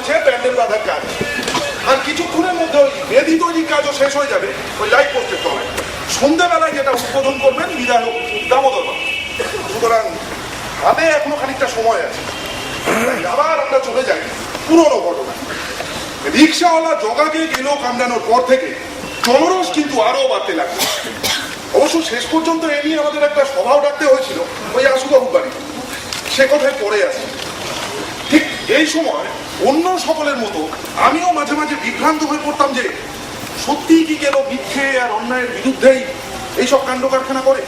চলছে প্যান্ডেল বাঁধার কাজ, আর কিছুক্ষণের মধ্যে ওই বেদি তৈরির কাজও শেষ হয়ে যাবে ওই লাইট পোস্টের তলায়। সন্ধ্যাবেলায় যেটা উদ্বোধন করবেন বিধায়ক দামোদর বাবু। সুতরাং হাতে এখনো খানিকটা সময় আছে। আবার আমরা চলে যাই পুরনো ঘটনা। রিক্সাওয়ালা জগাকে গেল কামড়ানোর পর থেকে জনরোষ কিন্তু আরো বাড়তে লাগলো। অবশ্য শেষ পর্যন্ত এ নিয়ে আমাদের একটা সভাও ডাকতে হয়েছিল ওই আশুবাবুর বাড়ি। সে কথায় পড়ে আছে। ঠিক এই সময় অন্য সকলের মতো আমিও মাঝে মাঝে বিভ্রান্ত হয়ে পড়তাম যে সত্যিই কি গেল মিথ্যে আর অন্যায়ের বিরুদ্ধেই এইসব কাণ্ড কারখানা করে।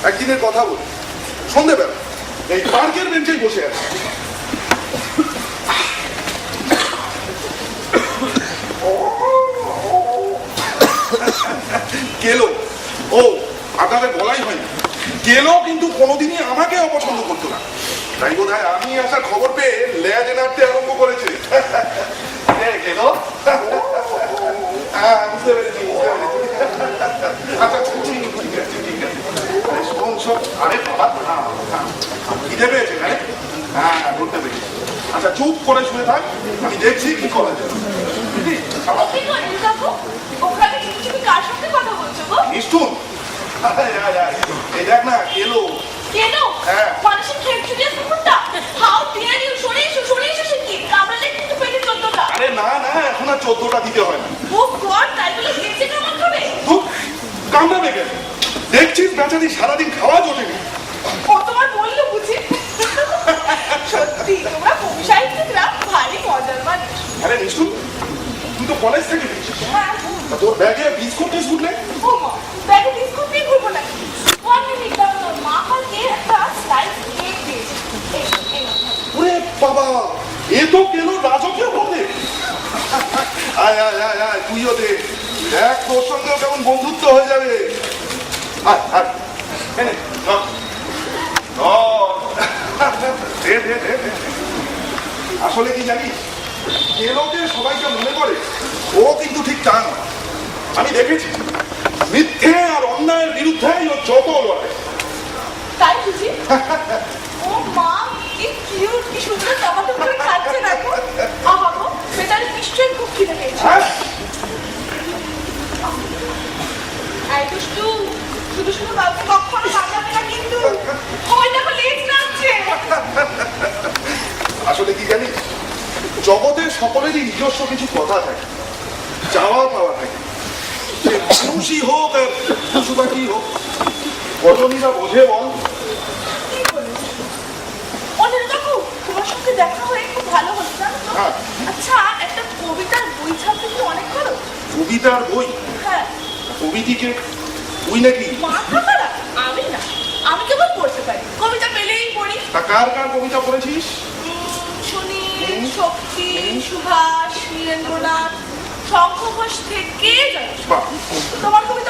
একদিনের কথা বলি, সন্ধ্যেবেলা এই পার্কের বেঞ্চেই বসে আছে। গেল ও আপনাদের বলাই হয়নি, গেল কিন্তু কোনোদিনই আমাকে অপছন্দ করতো না। তাই বোধ হয় আমি আসার খবর পেয়ে লেজ নাড়তে আরম্ভ করেছে। গেল বুঝতে পেরেছি, আচ্ছা ঠিক আছে ঠিক আছে। আরে বাবা খিদে পেয়েছে, হ্যাঁ বলতে পেরেছি। আচ্ছা চুপ করে শুনে থাক, আমি দেখছি কি করা যায়। নিষ্ঠুর এই দেখ না এলো। আরে না না এখন আর 14টা দিতে হয় না। কামড়াবে কেন? দেখছিস বেচারি সারাদিন খাওয়া জোটেনি। আরে নিষ্ঠুর তুই তো কলেজ থেকে ফিরছিস, তোর ব্যাগে বিস্কুট টিস্কুট নেই? ওরে বাবা এ তো কেন রাজকীয় বলে। আয় আয় আয় আয় তুইও দে, দেখ তোর সঙ্গেও কেমন বন্ধুত্ব হয়ে যাবে। আয় আয় আসলে কি জানিস কেলোকে সবাইকে মনে করে ও কিন্তু ঠিক তা নয়। আমি দেখেছি মিথ্যে আর অন্যায়ের বিরুদ্ধে ও যত লড়াই। তাই বুঝি? ও মা কি কিউট, কি সুন্দর টমেটো করে খাচ্ছে দেখো। আহা গো বেচারি নিশ্চয়ই খুব খিদে পেয়েছে। এই দুষ্টু শুধু শুধু বাবু কখনো কাঁদাবে না কিন্তু। ওই দেখো লেজ নাচছে। আসলে কি জানিস জগতে সকলেরই নিজস্ব কিছু কথা থাকে, চাওয়া পাওয়া থাকে। সে মানুষই হোক আর পশু পাখি হোক, কজনীরা বোঝে বল। তোমার সঙ্গে দেখা হয়ে খুব ভালো হলো না? আচ্ছা একটা কবিতার বই ছাপতে কি অনেক খরচ? কবিতার বই? হ্যাঁ। কবিটিকে তুই নাকি? মাথা খারাপ? আমি না, আমি কেবল পড়তে পারি, কবিতা পেলেই পড়ি। তা কার কার কবিতা পড়েছিস? শুনি শক্তি, সুভাষ, নীরেন্দ্রনাথ, শঙ্খ ঘোষ থেকে জানিস। তোমার কবিতা